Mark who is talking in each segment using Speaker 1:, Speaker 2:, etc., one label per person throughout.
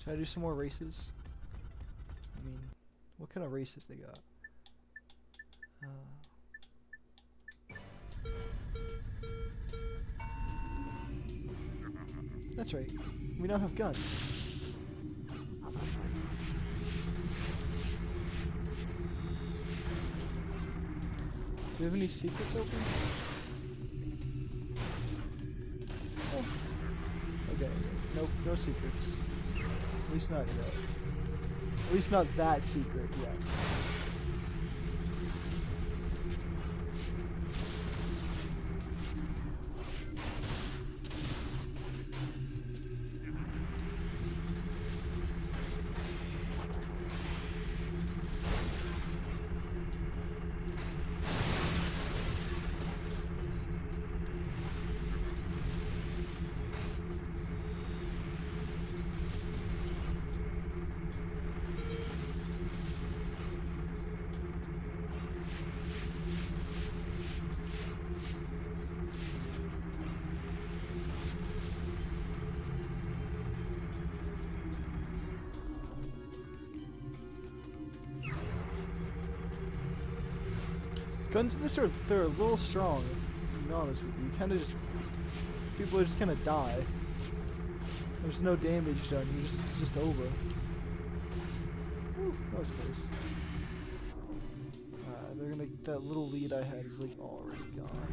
Speaker 1: Should I do some more races? I mean, what kind of races they got? That's right. We now have guns. Do we have any secrets open? Oh. Okay. Nope, no secrets. At least not yet. At least not that secret yet. Guns in this they're a little strong, to be honest with you. You kind of just, people just kind of die. There's no damage done. It's just over. Whew, that was close. They're gonna, that little lead I had is like already gone.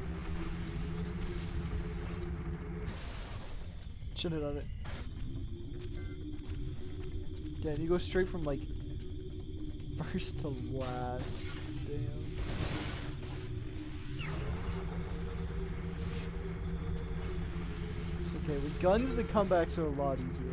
Speaker 1: Shouldn't have done it. Yeah, you go straight from like first to last. Damn. Okay, with guns, the comebacks are a lot easier.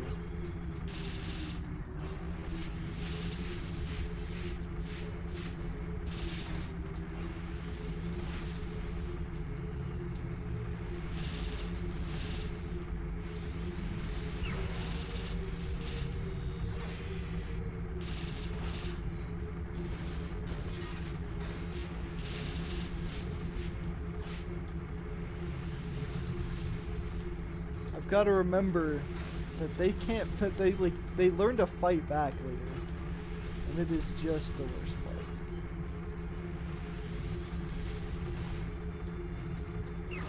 Speaker 1: I've got to remember that they can't, that they learn to fight back later, and it is just the worst part.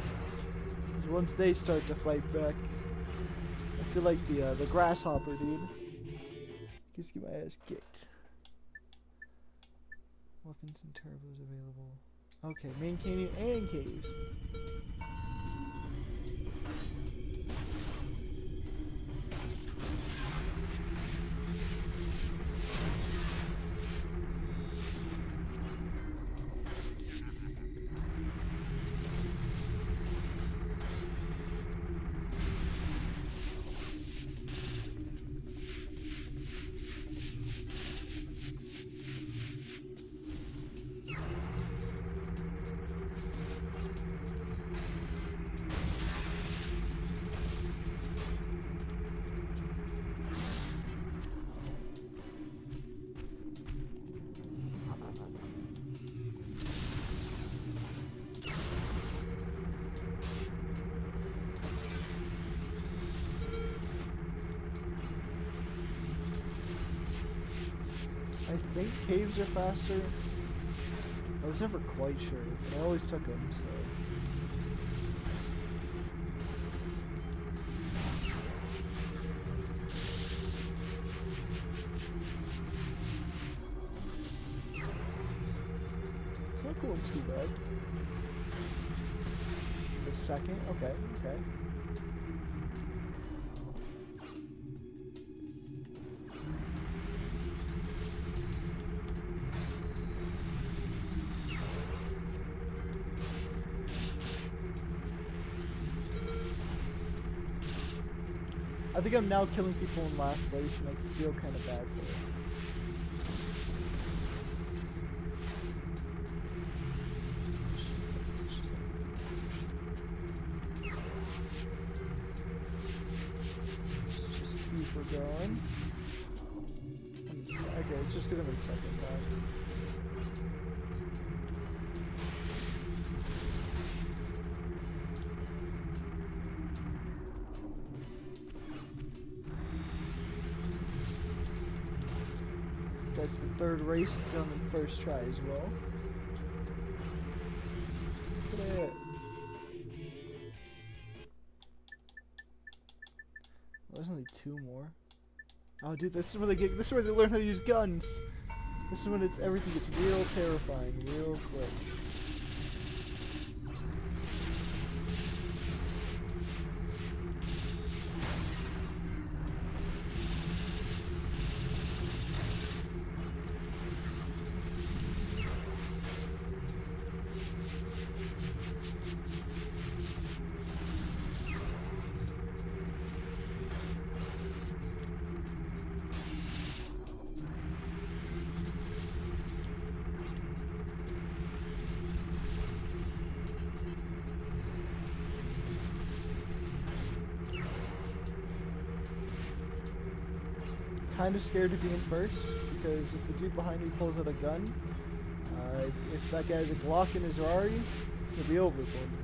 Speaker 1: Once they start to fight back, I feel like the grasshopper dude just get my ass kicked. Weapons and turbos available. Okay, main canyon and caves. I think caves are faster. I was never quite sure, but I always took them, so. It's not going too bad. The second? Okay, okay. I think I'm now killing people in last place, and I feel kind of bad for it. Let's just keep her going. Okay, it's just gonna be second time. That's the third race done in first try as well. Let's look at it. Well, there's only 2 more. Oh, dude, this is where this is where they learn how to use guns. This is when everything gets real terrifying, real quick. Kind of scared to be in first because if the dude behind me pulls out a gun, if that guy has a Glock in his Rari, it'll be over for me.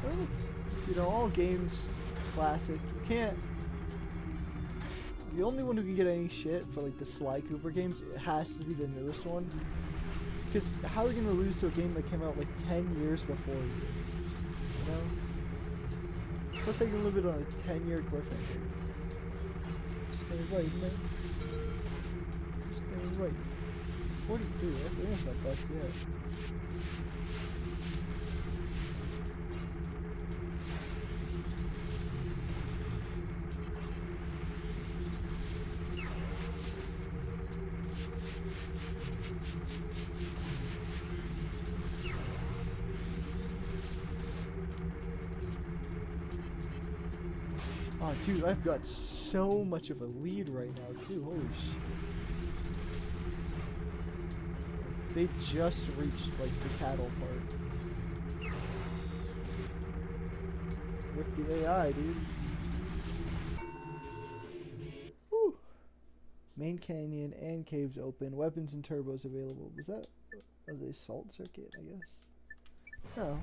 Speaker 1: Well, you know, all games classic. You can't. The only one who can get any shit for like the Sly Cooper games, it has to be the newest one. Because how are you gonna lose to a game that came out like 10 years before you? You know? Plus how you live it on a 10-year cliffhanger. Stay right, man. Stay right. 42, that's my best yet. Oh, dude, I've got so much of a lead right now, too. Holy shit. They just reached, like, the cattle part. With the AI, dude. Whew. Main canyon and caves open. Weapons and turbos available. Was that the assault circuit, I guess? Oh.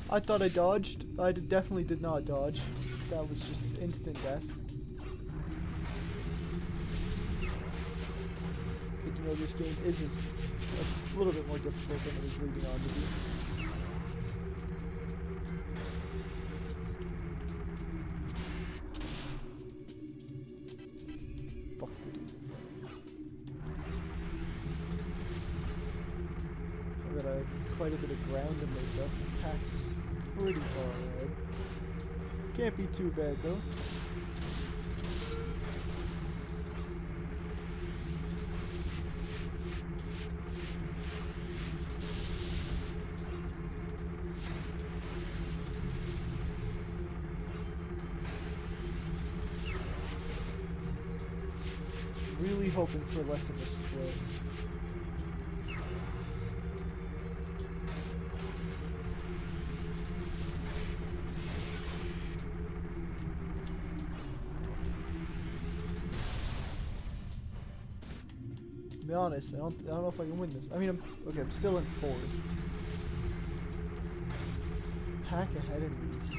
Speaker 1: I thought I dodged. I definitely did not dodge. That was just instant death. Good to know this game is a little bit more difficult than it was leading on to be. Fuck the dude. I got quite a bit of ground to make up. Pass pretty far ahead. Can't be too bad though. Just really hoping for less of a split. To be honest, I don't know if I can win this. I mean, I'm still in 4th. Pack ahead enemies.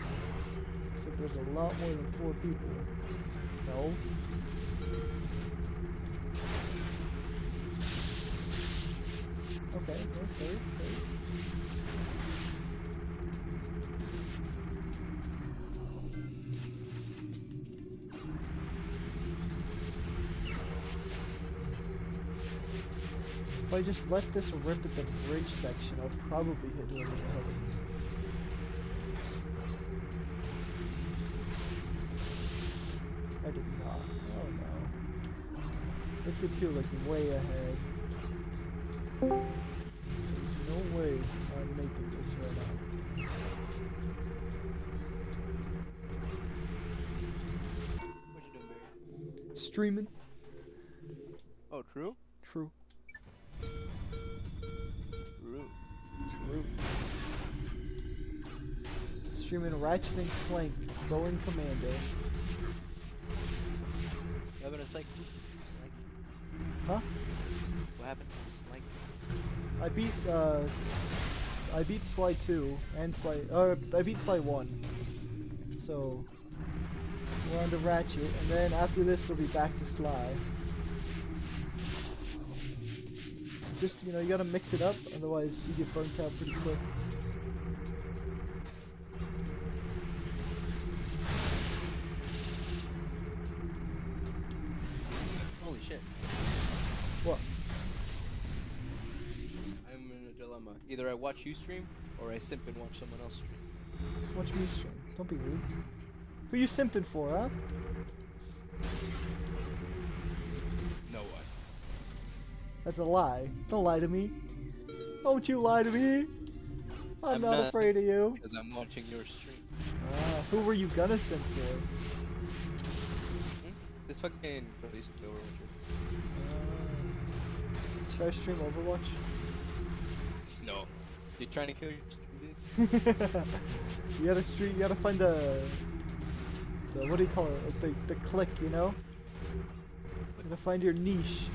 Speaker 1: Except there's a lot more than 4 people. No. Okay, third. If I just let this rip at the bridge section, I'll probably hit whoever's ahead of me. I did not. Oh no. This is too, like, way ahead. There's no way I'm making this right now.
Speaker 2: What you doing, Barry?
Speaker 1: Streaming.
Speaker 2: Oh, true?
Speaker 1: True. streaming Ratchet and Clank, going Commando.
Speaker 2: What happened to Snake?
Speaker 1: Huh?
Speaker 2: What happened to Snake?
Speaker 1: I beat Sly 2 and I beat Sly 1. So we're on to Ratchet, and then after this we'll be back to Sly. Just, you know, you gotta mix it up, otherwise you get burnt out pretty quick.
Speaker 2: Holy shit.
Speaker 1: What?
Speaker 2: I'm in a dilemma. Either I watch you stream, or I simp and watch someone else stream.
Speaker 1: Watch me stream. Don't be rude. Who you simping for, huh?
Speaker 2: No way.
Speaker 1: That's a lie. Don't lie to me. Don't you lie to me. I'm not afraid of you.
Speaker 2: Because I'm watching your stream.
Speaker 1: Who were you gonna simp for?
Speaker 2: This fucking released Overwatch.
Speaker 1: Should I stream Overwatch?
Speaker 2: No. You trying to kill your stream?
Speaker 1: You gotta stream. You gotta find the what do you call it? Like the click, you know? You gotta find your niche.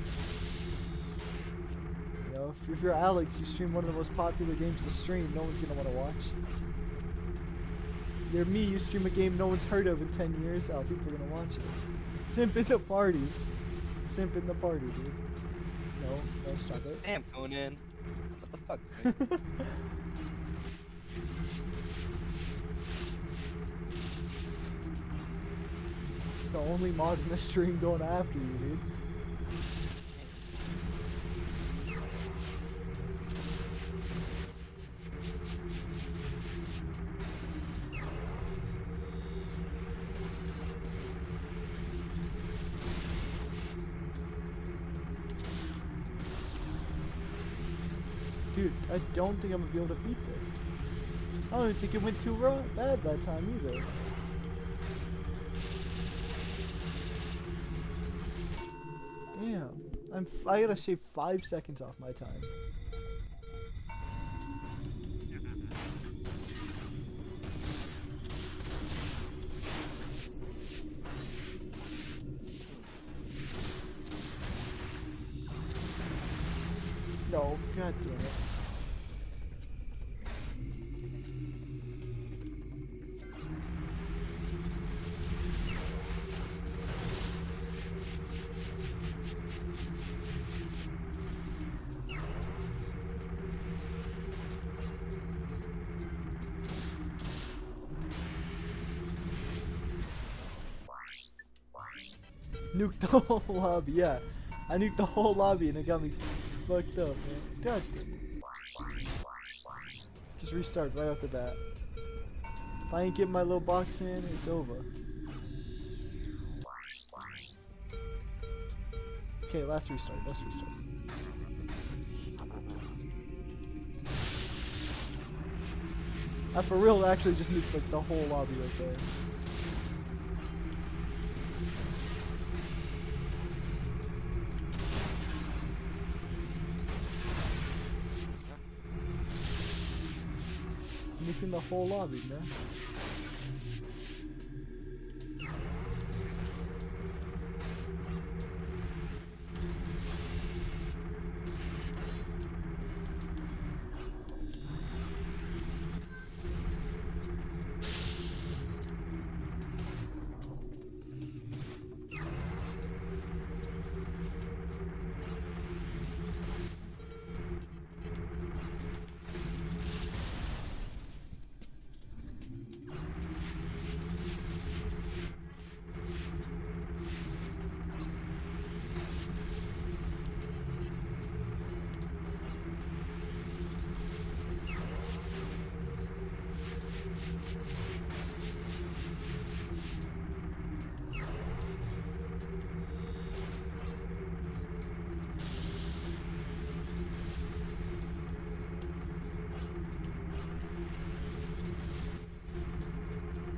Speaker 1: You know, if you're Alex, you stream one of the most popular games to stream. No one's gonna want to watch. You're me. You stream a game no one's heard of in 10 years. Oh, people are gonna watch it. Simp in the party. Simp in the party, dude. No, stop it.
Speaker 2: Damn, Conan. What the fuck, man?
Speaker 1: The only mod in the stream going after you, dude. Dude, I don't think I'm gonna be able to beat this. I don't even think it went too bad that time either. Damn, I gotta shave 5 seconds off my time. No, god damn it. Nuked the whole lobby, yeah. I nuked the whole lobby and it got me fucked up, man. God damn it. Just restart right off the bat. If I ain't get my little box in, it's over. Okay, let's restart. I for real actually just nuked like the whole lobby right there. Nuking the whole lobby, man.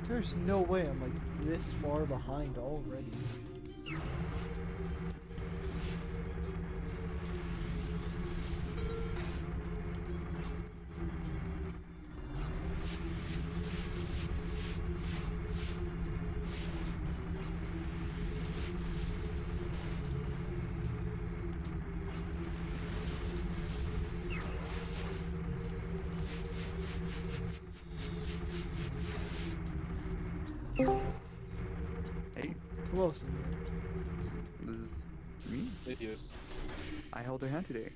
Speaker 1: There's no way I'm like this far behind already. Who else is here?
Speaker 3: This is me.
Speaker 2: Videos.
Speaker 3: I held her hand today.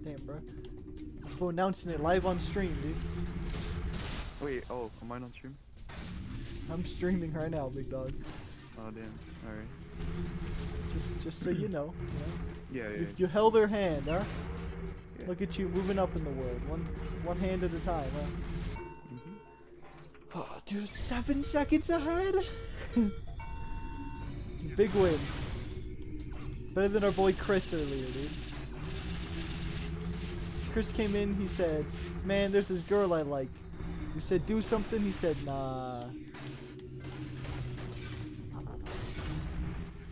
Speaker 1: Damn, bro. Let's go announcing it live on stream, dude.
Speaker 3: Wait, oh, am I on stream?
Speaker 1: I'm streaming right now, big dog.
Speaker 3: Oh damn. Alright.
Speaker 1: Just so you know.
Speaker 3: Yeah, yeah.
Speaker 1: You held her hand, huh?
Speaker 3: Yeah.
Speaker 1: Look at you moving up in the world, one hand at a time, huh?
Speaker 3: Mm-hmm.
Speaker 1: Oh, dude, 7 seconds ahead. Big win. Better than our boy Chris earlier, dude. Chris came in, he said, "Man, there's this girl I like." We said, "Do something." He said, "Nah."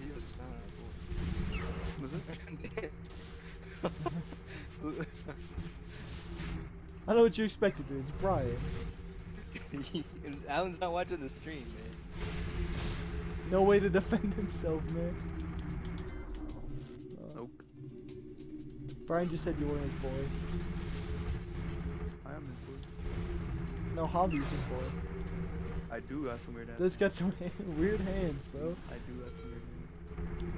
Speaker 2: Videos.
Speaker 3: Was it?
Speaker 1: I know what you expected, dude. It's Brian.
Speaker 2: Alan's not watching the stream, man.
Speaker 1: No way to defend himself, man.
Speaker 3: Nope.
Speaker 1: Brian just said you weren't his boy.
Speaker 3: I am his boy.
Speaker 1: No, Javi's his boy.
Speaker 3: I do have some weird hands.
Speaker 1: This got some weird hands, bro.
Speaker 3: I do have some weird hands.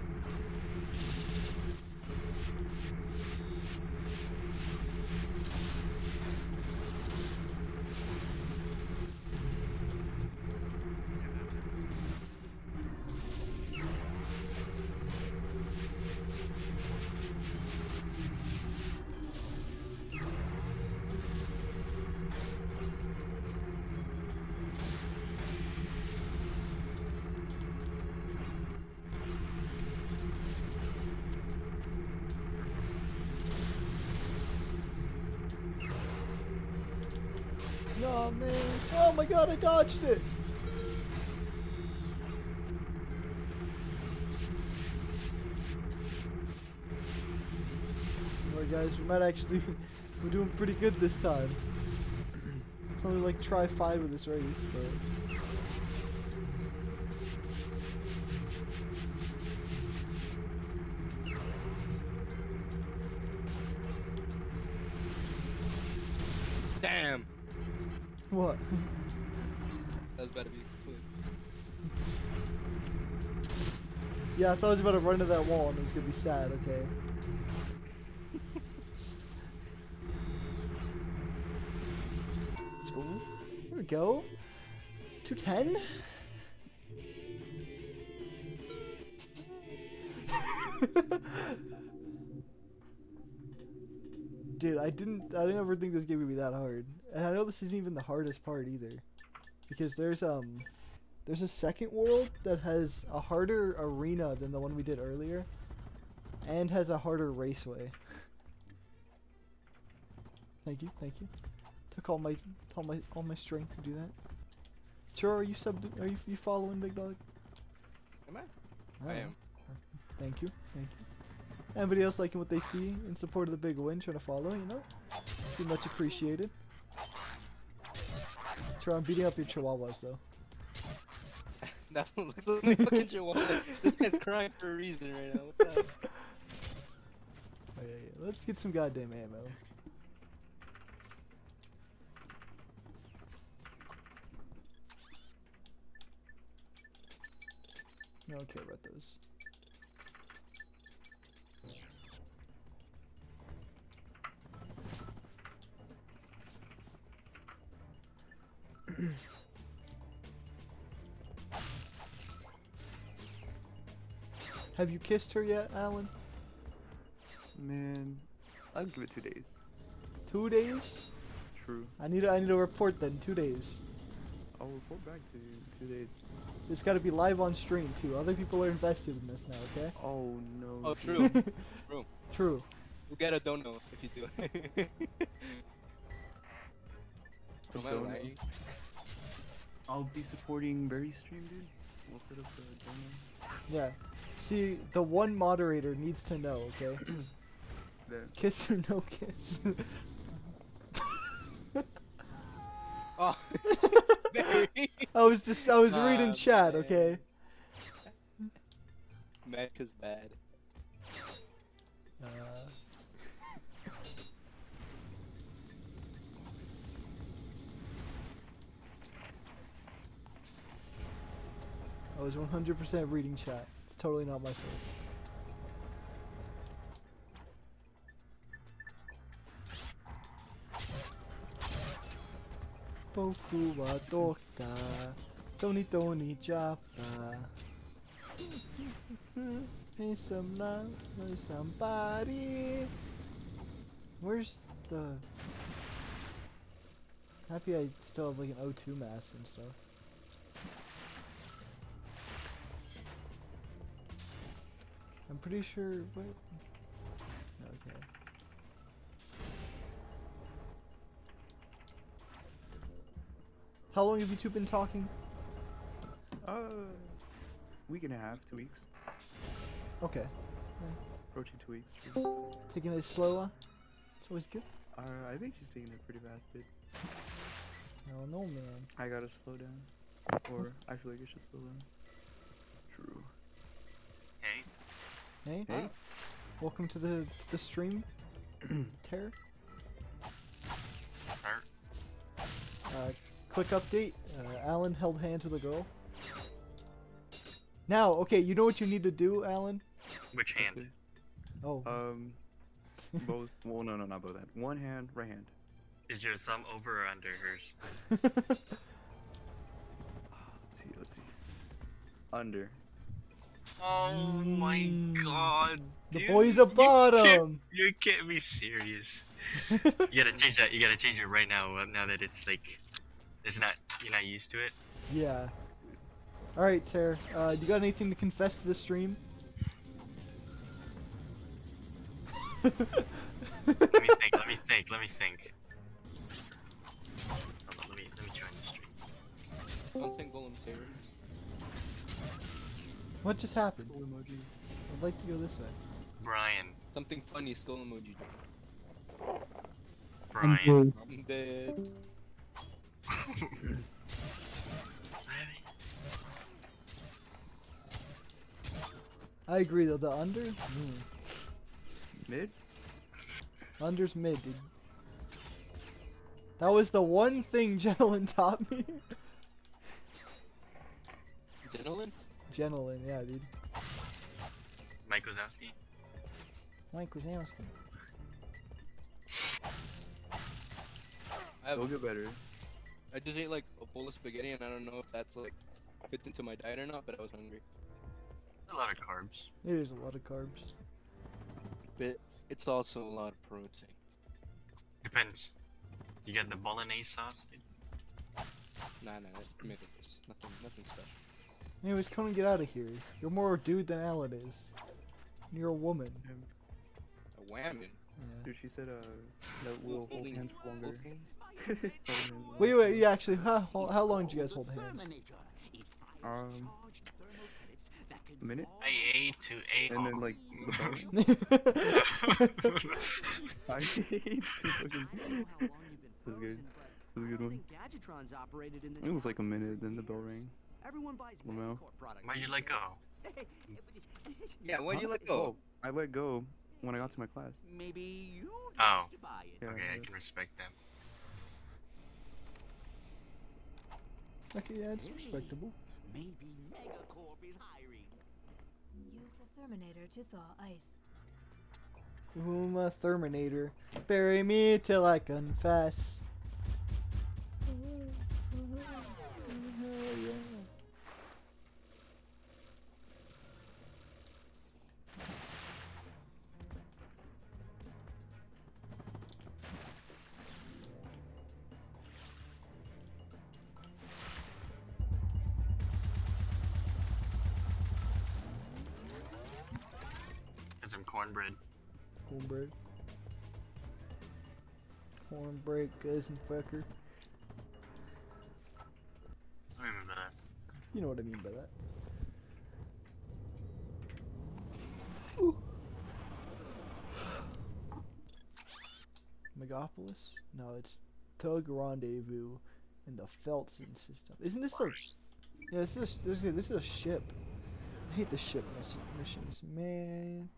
Speaker 1: No, man. Oh my god, I dodged it. Alright, guys, we might actually. We're doing pretty good this time. It's only like try 5 of this race, but.
Speaker 2: Damn.
Speaker 1: What?
Speaker 2: That was about to be good.
Speaker 1: Yeah, I thought I was about to run into that wall and it was gonna be sad, okay. Let's go. There we go. 210? Dude, I didn't ever think this game would be that hard. And I know this isn't even the hardest part either. Because there's a second world that has a harder arena than the one we did earlier. And has a harder raceway. Thank you, thank you. Took all my strength to do that. Sure, are you following, big dog?
Speaker 2: Am I?
Speaker 1: Oh,
Speaker 2: I am.
Speaker 1: Thank you, thank you. Anybody else liking what they see in support of the big win, trying to follow, you know? Be much appreciated. Sure, I'm beating up your chihuahuas though.
Speaker 2: That one looks like a fucking chihuahua. This guy's crying for a reason right now. What's up?
Speaker 1: Oh, yeah. Let's get some goddamn ammo. I don't care about those. Have you kissed her yet, Alan?
Speaker 3: Man, I'll give it 2 days.
Speaker 1: 2 days?
Speaker 3: True.
Speaker 1: I need a report then. 2 days.
Speaker 3: I'll report back to you in 2 days.
Speaker 1: It's got to be live on stream too. Other people are invested in this now. Okay.
Speaker 3: Oh no.
Speaker 2: Oh, true. True.
Speaker 1: True.
Speaker 2: You get a dono if you do it. Am I
Speaker 3: Dono?
Speaker 2: lying?
Speaker 3: I'll be supporting Barry's stream, dude. We'll set up the dono.
Speaker 1: Yeah. See, the one moderator needs to know. Okay.
Speaker 3: There.
Speaker 1: Kiss or no kiss.
Speaker 2: Oh. Very.
Speaker 1: I was reading chat.
Speaker 2: Man.
Speaker 1: Okay.
Speaker 2: Mad 'cause bad.
Speaker 1: I was 100% reading chat. It's totally not my fault. Boku wa dokta, Tony Tony Japa. Hey, somebody. Where's the? Happy I still have like an O2 mask and stuff. I'm pretty sure. What? Okay. How long have you two been talking?
Speaker 3: Week and a half, 2 weeks.
Speaker 1: Okay.
Speaker 3: Approaching 2 weeks.
Speaker 1: Taking it slower. It's always good.
Speaker 3: I think she's taking it pretty fast, dude.
Speaker 1: I don't know, man.
Speaker 3: I gotta slow down. Or I feel like I should slow down. True.
Speaker 4: Hey.
Speaker 1: Hey.
Speaker 3: Hey.
Speaker 1: Welcome to the stream. Terror. Quick update. Alan held hands with a girl. Now, okay, you know what you need to do, Alan?
Speaker 4: Which hand?
Speaker 3: Okay.
Speaker 1: Oh.
Speaker 3: Both. Well, no, not both hands. One hand, right hand.
Speaker 4: Is your thumb over or under hers?
Speaker 3: Let's see. Under.
Speaker 4: Oh my god.
Speaker 1: The
Speaker 4: Dude,
Speaker 1: boy's a bottom.
Speaker 4: You can't be serious. You gotta change that. You gotta change it right now. Now that it's like, you're not used to it.
Speaker 1: Yeah. All right, Terror. You got anything to confess to the stream?
Speaker 4: Let me think. Hold on, let me join the stream.
Speaker 2: Don't think Golem Terror.
Speaker 1: What just happened?
Speaker 3: Skull emoji.
Speaker 1: I'd like to go this way.
Speaker 4: Brian.
Speaker 2: Something funny, skull emoji.
Speaker 4: Brian.
Speaker 2: I'm dead.
Speaker 1: I agree though. The under.
Speaker 3: Mid?
Speaker 1: Under's mid, dude. That was the one thing Gentleman taught me.
Speaker 2: Gentleman?
Speaker 1: Gentleman, yeah, dude.
Speaker 4: Mike Wazowski.
Speaker 1: Mike Wazowski.
Speaker 2: I have
Speaker 3: It'll get better.
Speaker 2: I just ate like a bowl of spaghetti and I don't know if that's like fits into my diet or not, but I was hungry.
Speaker 4: A lot of carbs.
Speaker 1: It is a lot of carbs.
Speaker 2: But it's also a lot of protein.
Speaker 4: Depends. You get the bolognese sauce, dude?
Speaker 2: Nah, that's tomatoes. Nothing special.
Speaker 1: Anyways, come and get out of here. You're more a dude than Alan is. And you're a woman.
Speaker 2: A whammon.
Speaker 1: Yeah.
Speaker 3: Dude, she said that we'll hold
Speaker 2: Holding
Speaker 3: hands for longer.
Speaker 2: both hands?
Speaker 1: Wait, yeah, actually, how long did you guys hold hands?
Speaker 3: A minute?
Speaker 4: I ate to A.
Speaker 3: And then like the bell ring. I ate too fucking. That's good. That's a good one. It was like a minute, then the bell rang. Well,
Speaker 4: Why'd you let go?
Speaker 2: Yeah, why'd you let go?
Speaker 3: Oh, I let go when I got to my class.
Speaker 5: Maybe you
Speaker 4: Oh.
Speaker 5: to buy it.
Speaker 3: Yeah,
Speaker 4: Okay, I
Speaker 3: yeah.
Speaker 4: can respect that.
Speaker 1: Okay, yeah, it's respectable.
Speaker 5: Maybe Megacorp is hiring.
Speaker 6: Use the Therminator to thaw ice.
Speaker 1: Ooh, my Terminator. Bury me till I confess. Yeah.
Speaker 4: Get some cornbread.
Speaker 1: Cornbread. Cornbread, cousin fucker.
Speaker 4: I remember that.
Speaker 1: You know what I mean by that. Ooh. Megapolis? No, it's Tug Rendezvous in the Felton system. Isn't this like... Yeah, this is a ship. I hate the ship missions, man.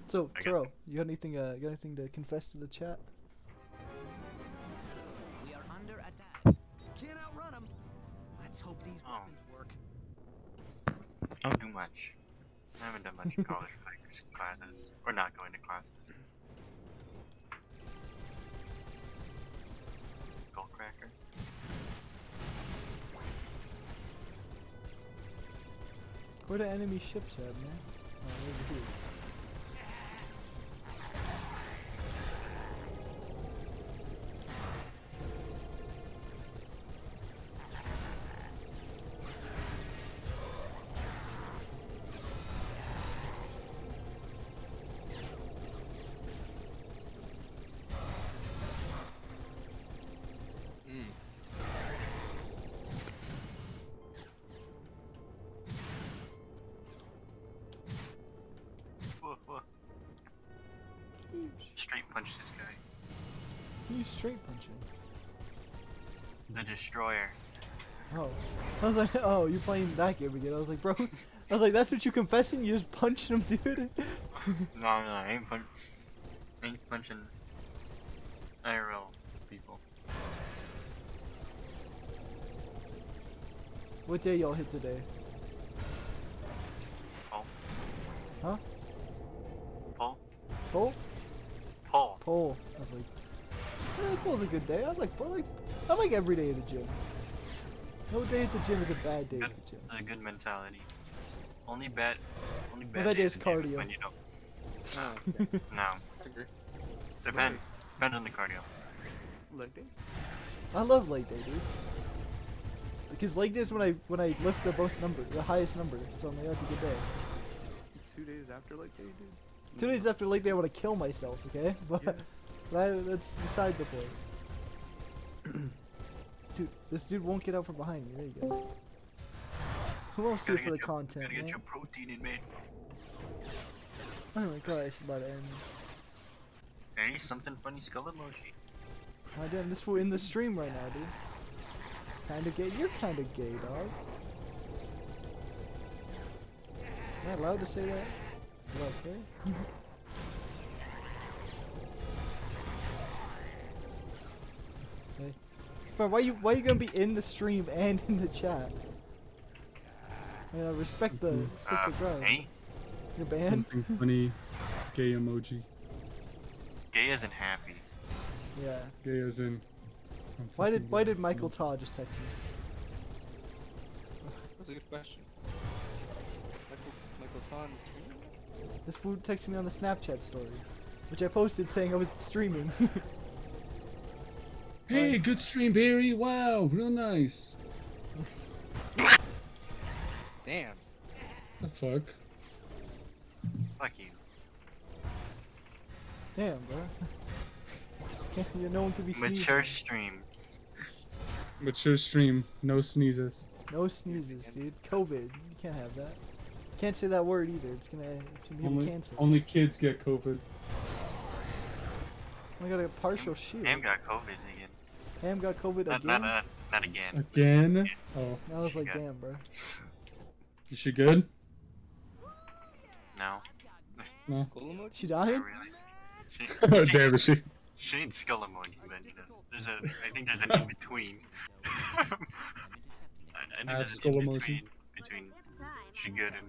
Speaker 1: So,
Speaker 4: I got-
Speaker 1: Terrell, you got anything to confess to the chat?
Speaker 5: We are under attack. Can't outrun them. Let's hope these
Speaker 4: Oh.
Speaker 5: weapons work.
Speaker 4: Don't do much. I haven't done much in college classes, or not going to classes. Goldcracker.
Speaker 1: Where the enemy ships at, man? Oh, over here.
Speaker 2: Mm.
Speaker 4: Whoa, whoa. Straight punch this guy.
Speaker 1: You straight punching.
Speaker 4: The Destroyer.
Speaker 1: Oh. I was like, oh, you're playing that game again. I was like, bro. I was like, that's what you confessing? You just punched him, dude?
Speaker 4: No, I ain't punching IRL people.
Speaker 1: What day y'all hit today?
Speaker 4: Pull.
Speaker 1: Huh?
Speaker 4: Pull.
Speaker 1: Pull?
Speaker 4: Pull.
Speaker 1: Pull. I was like, yeah, pull's a good day. I like every day at the gym. No day at the gym is a bad day
Speaker 4: Good,
Speaker 1: at the gym.
Speaker 4: a good mentality. Only bad
Speaker 1: bad day
Speaker 4: days
Speaker 1: is
Speaker 4: in gym
Speaker 1: cardio.
Speaker 4: when you don't.
Speaker 2: Oh, okay.
Speaker 4: No.
Speaker 2: I agree.
Speaker 4: Depends on the cardio.
Speaker 3: Leg day?
Speaker 1: I love leg day, dude. Because leg day is when I lift the highest number. So I'm like, that's a good day.
Speaker 3: 2 days after leg day, dude?
Speaker 1: 2 days after leg day, I want to kill myself. Okay, but
Speaker 3: Yeah.
Speaker 1: that's beside the point. Dude, this dude won't get out from behind me. There you go. Who wants to
Speaker 4: Gotta
Speaker 1: for the
Speaker 4: get
Speaker 1: content,
Speaker 4: Gotta
Speaker 1: man?
Speaker 4: get your protein in, man.
Speaker 1: Oh my gosh, it's about to end.
Speaker 4: Hey, something funny skull emoji.
Speaker 1: Oh damn, this fool in the stream right now, dude. Kinda gay. You're kinda gay, dog. Am I allowed to say that? Is that okay? Okay. Bro, why you gonna be in the stream and in the chat? You know, respect the grind.
Speaker 4: Hey,
Speaker 1: You're banned?
Speaker 7: Something funny, gay emoji.
Speaker 4: gay isn't happy.
Speaker 1: Yeah.
Speaker 7: Gay as in. I'm
Speaker 1: Why
Speaker 7: fucking
Speaker 1: did
Speaker 7: gay.
Speaker 1: Michael Todd just text me?
Speaker 2: That's a good question. Michael Ton is tweeting?
Speaker 1: This fool texted me on the Snapchat story, which I posted saying I was streaming.
Speaker 7: Hey, good stream, Barry. Wow, real nice.
Speaker 2: Damn.
Speaker 7: The fuck?
Speaker 4: Fuck you.
Speaker 1: Damn, bro. No one could be sneezing.
Speaker 4: Mature stream.
Speaker 7: Mature stream, no sneezes.
Speaker 1: No sneezes, dude. COVID. You can't have that. Can't say that word either. It's gonna be canceled.
Speaker 7: Only kids get COVID.
Speaker 1: I got a partial shield.
Speaker 4: Ham got COVID again.
Speaker 1: Ham got COVID
Speaker 4: Not,
Speaker 1: again.
Speaker 4: not again.
Speaker 7: Again? Oh,
Speaker 1: I was like,
Speaker 4: Yeah.
Speaker 1: damn, bro.
Speaker 7: is she good?
Speaker 4: No.
Speaker 7: No.
Speaker 2: Full emoji?
Speaker 1: She
Speaker 4: Not
Speaker 1: dying?
Speaker 4: really. She,
Speaker 7: Oh, damn, is she?
Speaker 4: she needs skull emoji, but you know, I think there's an in between. I think
Speaker 7: Have
Speaker 4: there's
Speaker 7: skull
Speaker 4: an in
Speaker 7: emoji.
Speaker 4: between she good and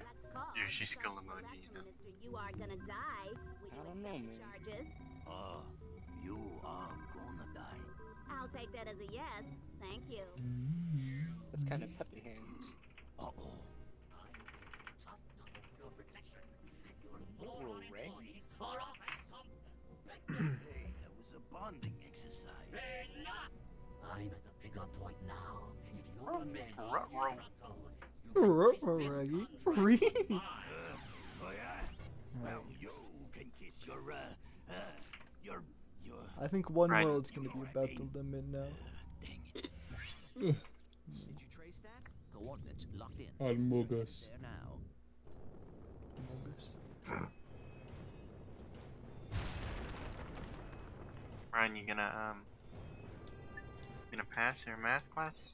Speaker 4: she skull emoji. You know.
Speaker 8: You are gonna die.
Speaker 2: I don't know, man.
Speaker 8: Charges.
Speaker 5: You are gonna die.
Speaker 8: I'll take that as a yes. Thank you.
Speaker 2: That's kind of peppy hands.
Speaker 5: Uh-oh.
Speaker 2: Little Ray?
Speaker 5: Hey, that was a bonding exercise.
Speaker 9: I'm at the bigger point now. If you're a man,
Speaker 1: Raggy. Free.
Speaker 5: Oh yeah? Well, you can kiss your
Speaker 1: I think one
Speaker 4: Right.
Speaker 1: world's gonna be about the limit now.
Speaker 5: dang it.
Speaker 7: Ugh.
Speaker 5: Did you trace that? Coordinates locked in.
Speaker 7: Almogus.
Speaker 5: There now.
Speaker 4: Ryan, you gonna pass your math class?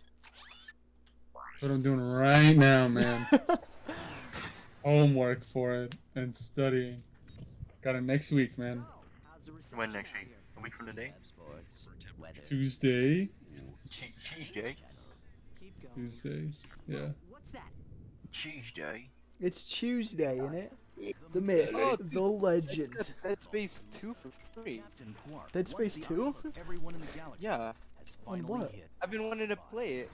Speaker 7: What I'm doing right now, man. Homework for it and studying. Got it next week, man.
Speaker 4: When next week? A week from today?
Speaker 7: Tuesday.
Speaker 4: Tuesday.
Speaker 7: Tuesday. Yeah.
Speaker 8: What's that?
Speaker 4: Tuesday.
Speaker 1: It's Tuesday, innit? The myth,
Speaker 2: Oh,
Speaker 1: the legend.
Speaker 2: Dead Space 2 for free.
Speaker 1: Dead Space 2?
Speaker 5: Everyone in the galaxy
Speaker 2: Yeah,
Speaker 5: has
Speaker 1: On
Speaker 5: finally
Speaker 1: what?
Speaker 5: hit.
Speaker 2: I've been wanting to play it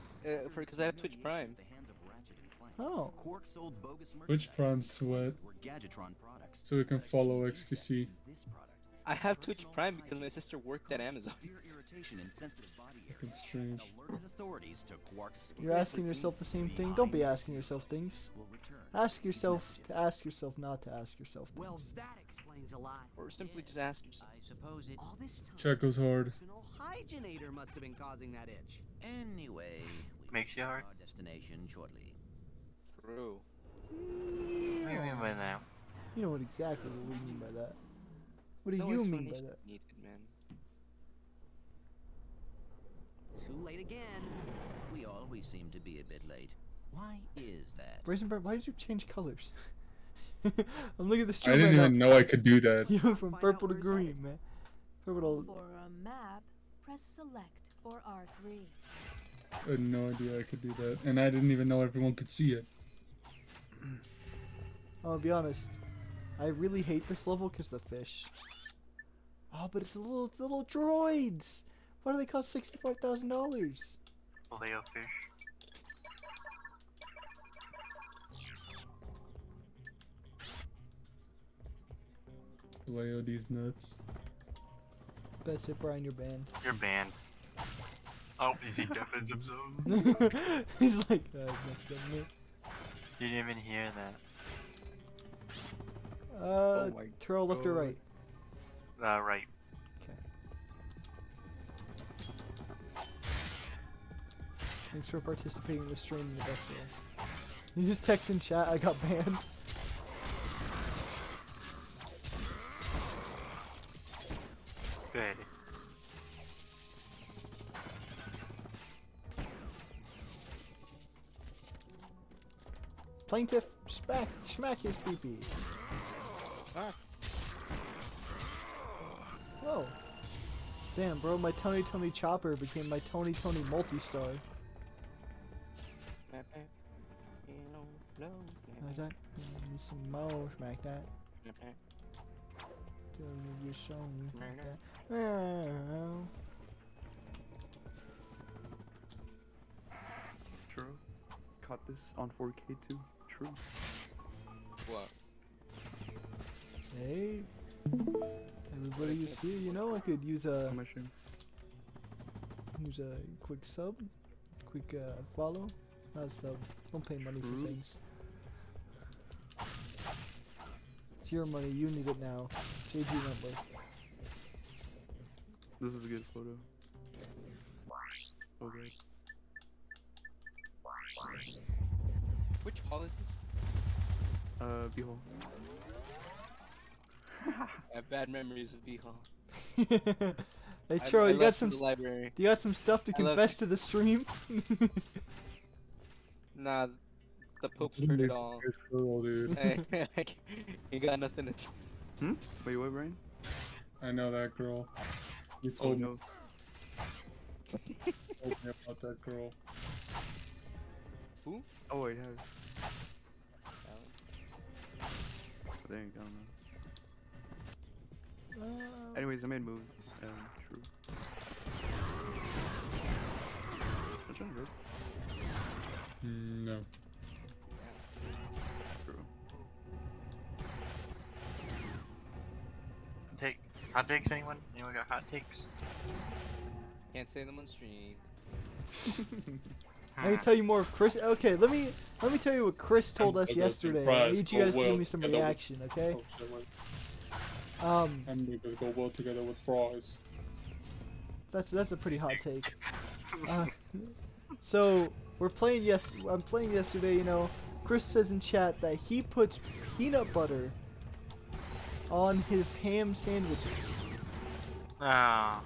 Speaker 2: because I have Twitch Prime.
Speaker 5: The hands of Ratchet and Clank.
Speaker 1: Oh.
Speaker 5: Quark sold bogus
Speaker 7: Which
Speaker 5: merchandise
Speaker 7: Prime Sweat?
Speaker 5: were Gadgetron products.
Speaker 7: So we can follow XQC.
Speaker 5: This product.
Speaker 2: I have Twitch Prime because my sister worked at Amazon.
Speaker 5: Severe irritation in sensitive body
Speaker 7: Fucking
Speaker 5: areas.
Speaker 7: strange.
Speaker 5: Alerted authorities to Quark's
Speaker 1: You're asking yourself the same thing? Don't be asking yourself things.
Speaker 5: will return.
Speaker 1: Ask yourself to ask yourself not to ask yourself
Speaker 10: Well,
Speaker 1: things.
Speaker 10: that explains a lot.
Speaker 2: Or simply just ask yourself.
Speaker 10: I suppose it. All this time,
Speaker 7: Chat goes hard.
Speaker 10: personal hygienator must have been causing that itch.
Speaker 9: Anyway, we
Speaker 4: Makes you
Speaker 9: will
Speaker 4: hard?
Speaker 9: our destination shortly.
Speaker 2: True.
Speaker 4: What do you mean by that?
Speaker 1: You know what exactly what we mean by that. What do
Speaker 2: No
Speaker 1: you mean by
Speaker 2: explanation
Speaker 1: that?
Speaker 2: needed, man.
Speaker 10: Too late again.
Speaker 9: We always seem to be a bit late. Why is that?
Speaker 1: Brazenbird, why did you change colors? I'm looking at the
Speaker 7: I
Speaker 1: stream
Speaker 7: didn't
Speaker 1: right
Speaker 7: even
Speaker 1: now.
Speaker 7: know I could do that.
Speaker 1: You went from
Speaker 10: Find out
Speaker 1: purple to
Speaker 10: where it's
Speaker 1: green,
Speaker 10: headed.
Speaker 1: man. Purple to...
Speaker 6: For a map, press select or R3.
Speaker 7: I had no idea I could do that. And I didn't even know everyone could see it.
Speaker 1: I'll be honest. I really hate this level because the fish. Oh, but it's the little droids. Why do they cost $65,000?
Speaker 4: Leo fish.
Speaker 7: Leo these nuts.
Speaker 1: That's it, Brian. You're banned.
Speaker 4: You're banned. Oh, is he defends himself?
Speaker 1: He's like, messed up me.
Speaker 4: You didn't even hear that.
Speaker 3: my
Speaker 1: Turl left or
Speaker 3: God.
Speaker 1: right?
Speaker 4: Right.
Speaker 1: Okay. Thanks for participating in the stream in the best way. You just text in chat, I got banned.
Speaker 4: Good.
Speaker 1: Plaintiff, smack his pee-pee.
Speaker 2: Ah.
Speaker 1: Oh. Damn, bro, my Tony Tony Chopper became my Tony Tony Multi-Star.
Speaker 2: Smack that.
Speaker 1: Like that. Give me some more, smack that. Till you show me, smack that. Well,
Speaker 3: True. Caught this on 4K too. True.
Speaker 2: What?
Speaker 1: hey. Everybody you see, you know, I could use a
Speaker 3: On my stream.
Speaker 1: quick sub, quick follow. Not a sub. Don't pay money for
Speaker 3: True.
Speaker 1: things. It's your money. You need it now. JG number.
Speaker 3: This is a good photo. So good.
Speaker 2: Which hall is this?
Speaker 3: B-hole.
Speaker 2: I have bad memories of B hall.
Speaker 1: Hey,
Speaker 2: I
Speaker 1: Tro, you got
Speaker 2: left for
Speaker 1: some.
Speaker 2: the library.
Speaker 1: You got some stuff to
Speaker 2: I love
Speaker 1: confess to the stream?
Speaker 2: Nah, the Pope's heard it all.
Speaker 7: Good girl, dude.
Speaker 2: You got nothing to say.
Speaker 3: Hmm? Wait, what, Brian?
Speaker 7: I know that girl. You
Speaker 3: Oh
Speaker 7: told me,
Speaker 3: no.
Speaker 7: told me about that girl.
Speaker 2: Who?
Speaker 3: Oh, I have. There you go. Anyways, I made moves. True. I'm trying to go.
Speaker 7: No.
Speaker 3: True.
Speaker 4: Take hot takes, anyone? Anyone got hot takes?
Speaker 2: Can't say them on stream.
Speaker 1: I can tell you more of Chris. Okay, let me tell you what Chris told us
Speaker 7: I'm gonna
Speaker 1: yesterday. I
Speaker 7: surprise
Speaker 1: need you guys to
Speaker 7: Cole
Speaker 1: give me
Speaker 7: Will
Speaker 1: some
Speaker 7: together with-
Speaker 1: reaction, okay?
Speaker 7: Oh, shit, wait.
Speaker 1: Um,
Speaker 7: Hamburgers go well together with fries.
Speaker 1: that's a pretty hot take. So we're playing. I'm playing yesterday. You know, Chris says in chat that he puts peanut butter on his ham sandwiches.
Speaker 4: Ah,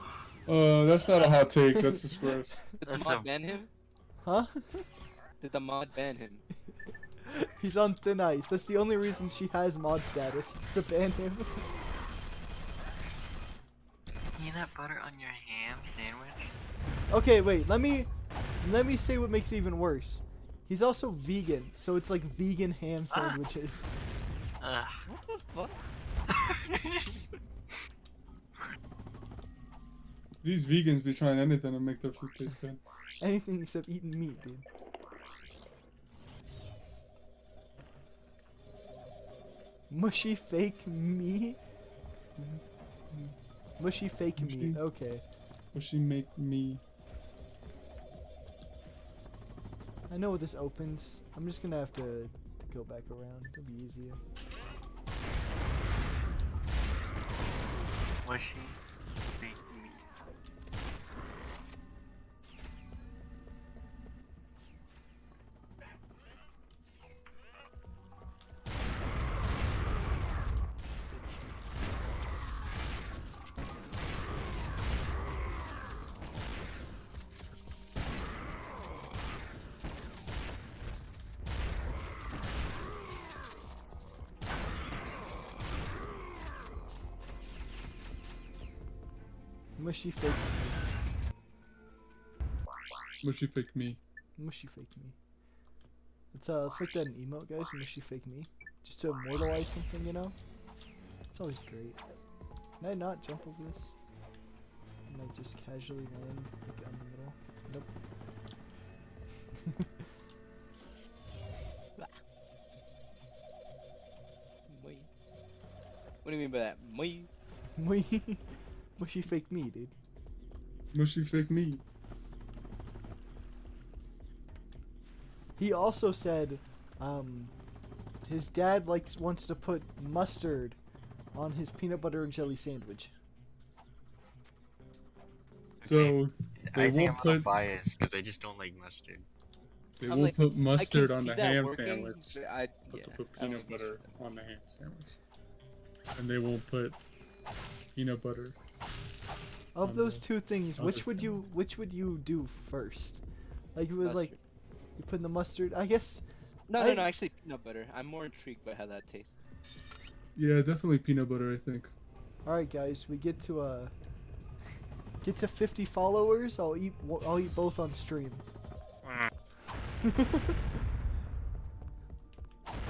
Speaker 7: That's not a hot take. That's just gross.
Speaker 2: Did the
Speaker 4: That's
Speaker 2: mod
Speaker 4: a-
Speaker 2: ban him?
Speaker 1: Huh?
Speaker 2: Did the mod ban him?
Speaker 1: He's on thin ice. That's the only reason she has mod status. It's to ban him.
Speaker 4: peanut butter on your ham sandwich?
Speaker 1: Okay, wait. Let me say what makes it even worse. He's also vegan, so it's like vegan ham sandwiches.
Speaker 2: What the fuck?
Speaker 7: These vegans be trying anything to make their food taste good.
Speaker 1: Anything except eating meat, dude. Mushy fake meat? Mushy fake meat, okay.
Speaker 7: Mushy make me.
Speaker 1: I know what this opens. I'm just gonna have to go back around. It'll be easier.
Speaker 4: Mushy fake meat.
Speaker 1: Mushy fake meat.
Speaker 7: Mushy fake me.
Speaker 1: Mushy fake me. Let's make that an emote, guys. Mushy fake me. Just to immortalize something, you know? It's always great. Can I not jump over this? And like just casually land like in the middle? Nope.
Speaker 2: Moi. What do you mean by that? Moi.
Speaker 1: Mushy fake me, dude.
Speaker 7: Mushy fake me.
Speaker 1: He also said, his dad wants to put mustard on his peanut butter and jelly sandwich.
Speaker 7: So they
Speaker 4: I think
Speaker 7: won't
Speaker 4: I'm a
Speaker 7: put
Speaker 4: little biased because I just don't like mustard.
Speaker 7: they
Speaker 2: I'm
Speaker 7: won't
Speaker 2: like,
Speaker 7: put mustard
Speaker 2: I can
Speaker 7: on
Speaker 2: see
Speaker 7: the
Speaker 2: that
Speaker 7: ham
Speaker 2: working,
Speaker 7: sandwich.
Speaker 2: but
Speaker 7: But to put
Speaker 2: I don't
Speaker 7: peanut
Speaker 2: think
Speaker 7: butter
Speaker 2: so.
Speaker 7: on the ham sandwich. And they won't put peanut butter.
Speaker 1: Of
Speaker 7: On
Speaker 1: those
Speaker 7: the
Speaker 1: two things,
Speaker 7: other
Speaker 1: which would you do first? Like it was like
Speaker 2: Mustard.
Speaker 1: you put in the mustard. I guess.
Speaker 2: No,
Speaker 1: I-
Speaker 2: no, actually peanut butter. I'm more intrigued by how that tastes.
Speaker 7: Yeah, definitely peanut butter, I think.
Speaker 1: All right, guys, we get to 50 followers. I'll eat both on stream.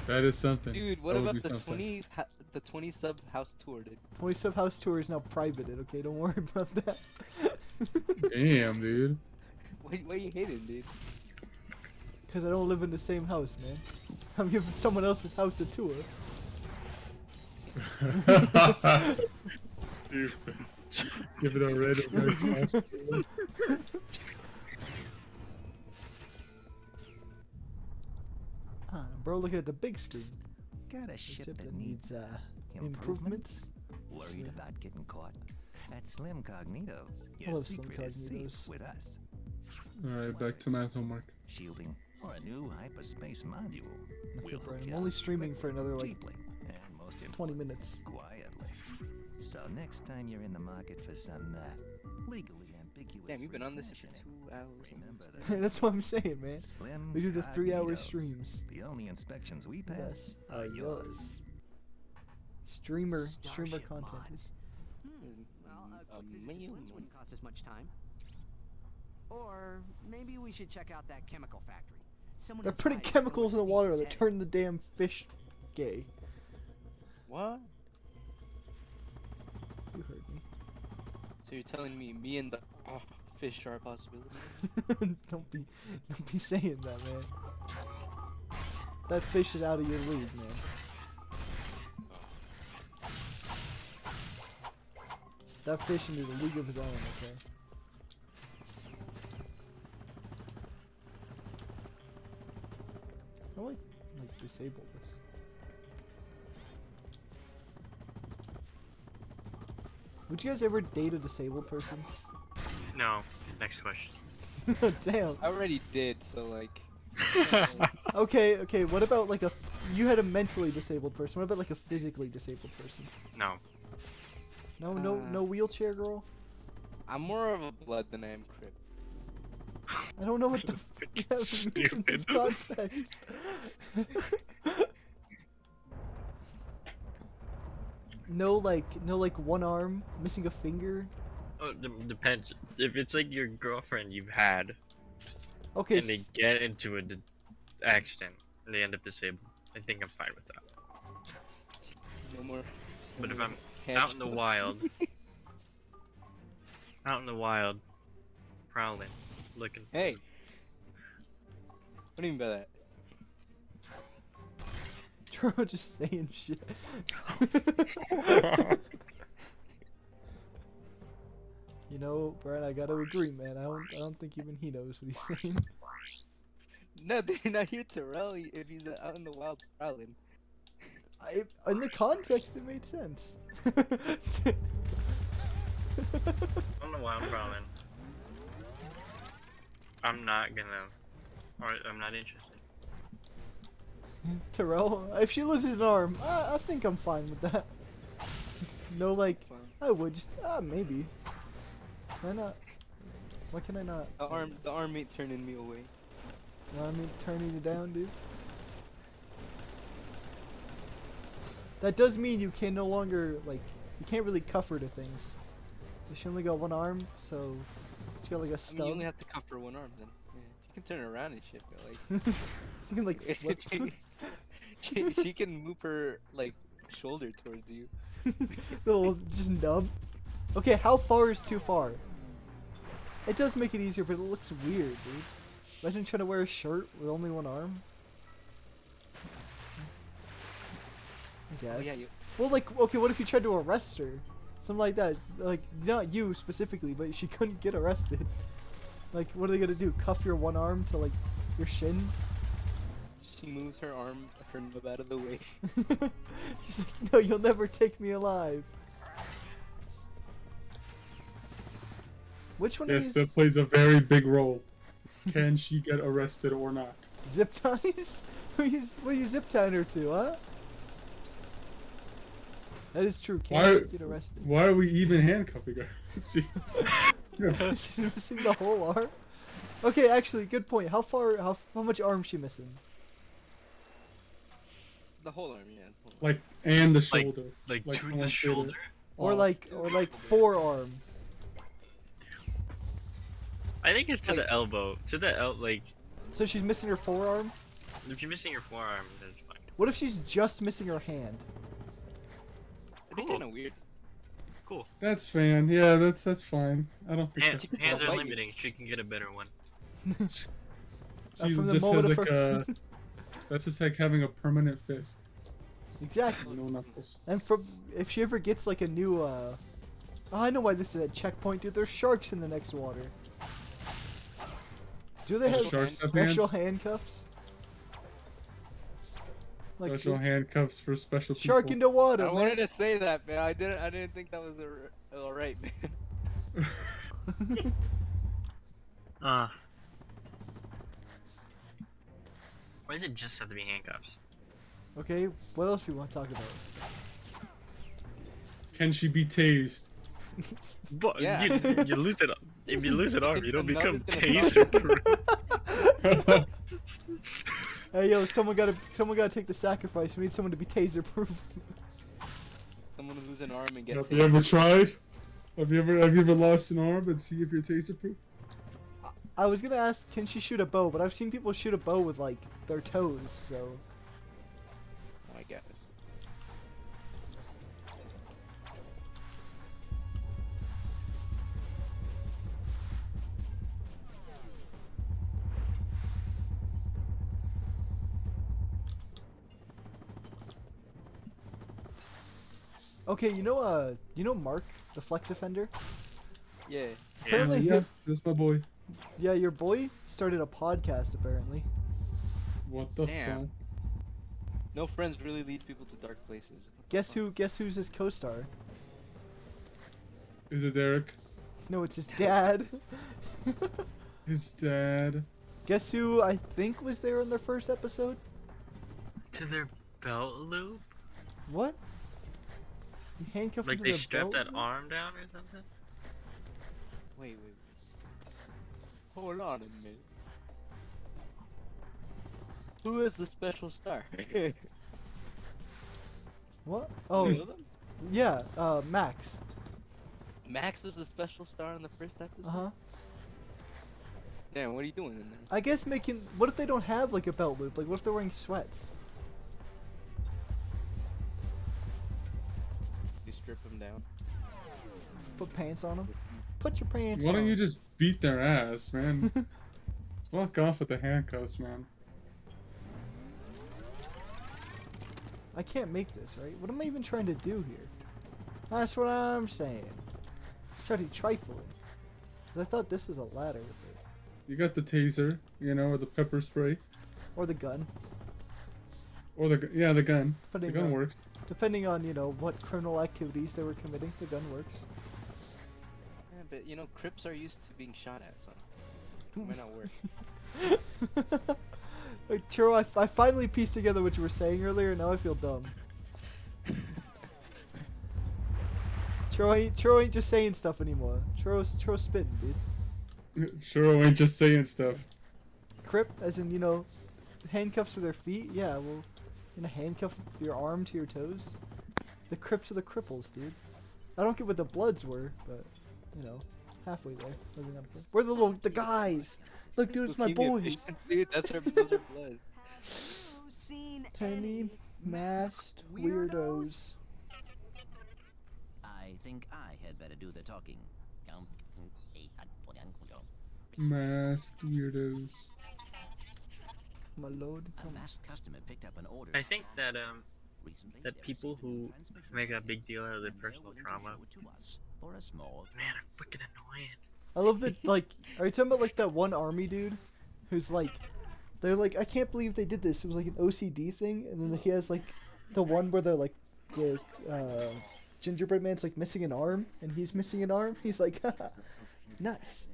Speaker 7: That is something.
Speaker 2: Dude, what
Speaker 7: That would
Speaker 2: about
Speaker 7: be
Speaker 2: the
Speaker 7: something.
Speaker 2: 20 sub house tour, dude?
Speaker 1: 20 sub house tour is now privated. Okay, don't worry about that.
Speaker 7: Damn, dude.
Speaker 2: Why you hating, dude?
Speaker 1: Because I don't live in the same house, man. I'm giving someone else's house a tour.
Speaker 7: Stupid. Give it a red house tour.
Speaker 1: Bro, look at the big screen.
Speaker 5: Got a
Speaker 1: The
Speaker 5: ship
Speaker 1: ship
Speaker 5: that
Speaker 1: that needs improvements.
Speaker 5: Worried about getting caught? At Slim Cognitos,
Speaker 1: I
Speaker 5: your
Speaker 1: love Slim
Speaker 5: secret is safe
Speaker 1: Cognitos.
Speaker 5: with us.
Speaker 7: Alright, back to math homework.
Speaker 5: Shielding or a new hyperspace module.
Speaker 1: Okay,
Speaker 5: We'll
Speaker 1: Brian,
Speaker 5: hook
Speaker 1: I'm
Speaker 5: you
Speaker 1: only
Speaker 5: up
Speaker 1: streaming for another like
Speaker 5: cheaply and most
Speaker 1: 20
Speaker 5: important,
Speaker 1: minutes.
Speaker 5: quietly. So next time you're in the market for some legally ambiguous
Speaker 2: Damn, you've been on this for
Speaker 5: refashioning,
Speaker 2: 2 hours.
Speaker 5: remember that
Speaker 1: That's what I'm saying, man.
Speaker 5: Slim
Speaker 1: We do the 3-hour
Speaker 5: Cognitos.
Speaker 1: streams.
Speaker 5: The only inspections we pass
Speaker 1: Yes,
Speaker 5: are yours.
Speaker 1: yours. Streamer
Speaker 10: Starship
Speaker 1: content.
Speaker 10: mods. Well, a quick visit to
Speaker 2: menu.
Speaker 10: Slim's wouldn't cost us much time. Or maybe we should check out that chemical factory. Someone
Speaker 1: They're putting
Speaker 10: inside
Speaker 1: chemicals in the
Speaker 10: knows
Speaker 1: water
Speaker 10: what's
Speaker 1: that
Speaker 10: headed.
Speaker 1: turn the damn fish gay.
Speaker 2: What?
Speaker 1: You heard me.
Speaker 2: So you're telling me and the fish are a possibility?
Speaker 1: don't be saying that, man. That fish is out of your league, man. That fish into the league of his own, okay? How do I like disable this? Would you guys ever date a disabled person?
Speaker 4: No. Next question.
Speaker 1: Damn.
Speaker 2: I already did, so like.
Speaker 1: Okay, what about like you had a mentally disabled person. What about like a physically disabled person?
Speaker 4: No.
Speaker 1: No wheelchair girl?
Speaker 2: I'm more of a blood than I am crip.
Speaker 1: I don't know what the f that means in this context. no like one arm, missing a finger,
Speaker 4: Oh, depends. If it's like your girlfriend you've had,
Speaker 1: Okay.
Speaker 4: and they get into an accident and they end up disabled, I think I'm fine with that.
Speaker 2: No more.
Speaker 4: But if
Speaker 2: more
Speaker 4: I'm
Speaker 2: hand
Speaker 4: out in the
Speaker 2: jobs.
Speaker 4: wild, out in the wild, prowling, looking.
Speaker 2: Hey. What do you mean by that?
Speaker 1: Tro just saying shit. You know, Brian, I gotta agree, man. I don't think even he knows what he's saying.
Speaker 2: No, they're not here Terrell if he's out in the wild prowling.
Speaker 1: In the context, it made sense.
Speaker 4: On the wild prowling. I'm not gonna, or I'm not interested.
Speaker 1: Terrell, if she loses an arm, I think I'm fine with that. No, like,
Speaker 2: Fine.
Speaker 1: I would just, maybe. Why not? Why can I not?
Speaker 2: The arm ain't turning me away.
Speaker 1: You know what I mean? Turning you down, dude. That does mean you can no longer, like, you can't really cuff her to things. She only got one arm, so she's got like a
Speaker 2: I
Speaker 1: stub.
Speaker 2: mean, you only have to cuff her one arm then. Yeah. She can turn around and shit, but like.
Speaker 1: She can like flip.
Speaker 2: she can move her like shoulder towards you.
Speaker 1: Little just nub. Okay, how far is too far? It does make it easier, but it looks weird, dude. Imagine trying to wear a shirt with only one arm. I guess.
Speaker 2: Oh, yeah, you.
Speaker 1: Well, like, okay, what if you tried to arrest her? Something like that. Like, not you specifically, but she couldn't get arrested. Like, what are they gonna do? Cuff your one arm to, like, your shin?
Speaker 2: She moves her arm, her nub out of the way.
Speaker 1: She's like, no, you'll never take me alive. Which one
Speaker 7: Yes,
Speaker 1: of these?
Speaker 7: that plays a very big role. Can she get arrested or not?
Speaker 1: Zip ties? What are you zip tying her to, huh? That is true. Can't she get arrested?
Speaker 7: Why are we even handcuffing her?
Speaker 1: She's missing the whole arm. Okay, actually, good point. How much arm is she missing?
Speaker 2: The whole arm, yeah.
Speaker 7: Like, and the shoulder.
Speaker 4: Like to
Speaker 7: someone
Speaker 4: the
Speaker 7: did
Speaker 4: shoulder.
Speaker 7: it.
Speaker 1: Or
Speaker 7: Oh.
Speaker 1: like forearm.
Speaker 4: I think it's to the elbow. To the like.
Speaker 1: So she's missing her forearm?
Speaker 4: If you're missing your forearm, that's fine.
Speaker 1: What if she's just missing her hand?
Speaker 2: It'd be kind of weird.
Speaker 4: Cool.
Speaker 7: That's fine. Yeah, that's fine. I don't think
Speaker 4: Hands
Speaker 7: that's
Speaker 4: are
Speaker 2: fight you.
Speaker 4: limiting. She can get a better one.
Speaker 7: She
Speaker 1: from the
Speaker 7: just
Speaker 1: moment
Speaker 7: has
Speaker 1: of
Speaker 7: like a. That's just like having a permanent fist.
Speaker 1: Exactly.
Speaker 7: No knuckles.
Speaker 1: And if she ever gets like a new oh, I know why this is a checkpoint, dude. There's sharks in the next water. Do they have
Speaker 7: Sharks have
Speaker 1: special
Speaker 7: hands?
Speaker 1: handcuffs? Like
Speaker 7: Special handcuffs for special people.
Speaker 1: shark into water,
Speaker 2: I
Speaker 1: man.
Speaker 2: wanted to say that, man. I didn't think that was alright, man.
Speaker 4: Why does it just have to be handcuffs?
Speaker 1: Okay, what else do you want to talk about?
Speaker 7: Can she be tased?
Speaker 4: But
Speaker 2: Yeah.
Speaker 4: you lose it. If you lose an arm, you don't
Speaker 2: The nub
Speaker 4: become
Speaker 2: is gonna
Speaker 4: taser proof.
Speaker 1: Hey yo, someone gotta take the sacrifice. We need someone to be taser proof.
Speaker 2: Someone lose an arm and get.
Speaker 7: Have you ever tried? Have you ever lost an arm and see if you're taser proof?
Speaker 1: I was gonna ask, can she shoot a bow? But I've seen people shoot a bow with like their toes. So
Speaker 2: Oh my god.
Speaker 1: okay, you know Mark, the flex offender.
Speaker 2: Yeah.
Speaker 1: Apparently,
Speaker 7: Yeah, that's my boy.
Speaker 1: yeah, your boy started a podcast. Apparently,
Speaker 7: What the
Speaker 2: Damn.
Speaker 7: fuck?
Speaker 2: No friends really leads people to dark places.
Speaker 1: guess who's his co-star?
Speaker 7: Is it Derek?
Speaker 1: No, it's his dad.
Speaker 7: His dad.
Speaker 1: Guess who I think was there in their first episode?
Speaker 4: To their belt loop?
Speaker 1: What? You handcuffed
Speaker 4: Like
Speaker 1: him to
Speaker 4: they
Speaker 1: their
Speaker 4: strapped
Speaker 1: belt?
Speaker 4: that arm down or something?
Speaker 2: Wait. Hold on a minute. Who is the special star?
Speaker 1: What?
Speaker 2: Oh,
Speaker 1: Oh,
Speaker 2: you know them?
Speaker 1: yeah. Max.
Speaker 2: Max was the special star in the first episode.
Speaker 1: Uh-huh.
Speaker 2: Damn, what are you doing in there?
Speaker 1: I guess making... What if they don't have, like, a belt loop? Like, what if they're wearing sweats?
Speaker 2: You strip him down.
Speaker 1: Put pants on them? Put your pants
Speaker 7: Why
Speaker 1: on.
Speaker 7: don't you just beat their ass, man? Fuck off with the handcuffs, man.
Speaker 1: I can't make this, right? What am I even trying to do here? That's what I'm saying. Started trifling. I thought this was a ladder with it.
Speaker 7: You got the taser, you know, or the pepper spray,
Speaker 1: Or the gun.
Speaker 7: or the the gun. The
Speaker 1: Depending
Speaker 7: gun
Speaker 1: on-
Speaker 7: works.
Speaker 1: Depending on, you know, what criminal activities they were committing, the gun works.
Speaker 2: Yeah, but you know, Crips are used to being shot at, so it might not work.
Speaker 1: Like, Churro, I finally pieced together what you were saying earlier, now I feel dumb. Churro ain't just saying stuff anymore. Churro's spitting, dude.
Speaker 7: Sure, I ain't just saying stuff.
Speaker 1: Crip, as in, you know, handcuffs to their feet? Yeah, well, you know, handcuff your arm to your toes? The Crips are the cripples, dude. I don't get what the Bloods were, but, you know, halfway there. Living on a We're the guys! Look, dude, it's my
Speaker 2: Leukemia
Speaker 1: boys!
Speaker 2: patient, dude, those are blood.
Speaker 10: Seen
Speaker 1: Penny masked weirdos.
Speaker 5: I think I had better do the talking.
Speaker 7: Masked weirdos.
Speaker 1: My lord.
Speaker 5: A masked customer picked up an order.
Speaker 4: I think that
Speaker 5: Recently,
Speaker 4: that
Speaker 5: there was
Speaker 4: people
Speaker 5: a
Speaker 4: who
Speaker 5: transmission
Speaker 4: make a
Speaker 5: line.
Speaker 4: big deal out of their
Speaker 5: The mail
Speaker 4: personal
Speaker 5: went
Speaker 4: trauma,
Speaker 5: over to us for a small
Speaker 4: man, are freaking annoying.
Speaker 1: I love that, like, are you talking about, like, that one army dude? Who's, like, they're like, I can't believe they did this. It was, like, an OCD thing, and then he has, like, the one where they're, like, the, gingerbread man's, like, missing an arm, and he's missing an arm. He's like, haha, nice.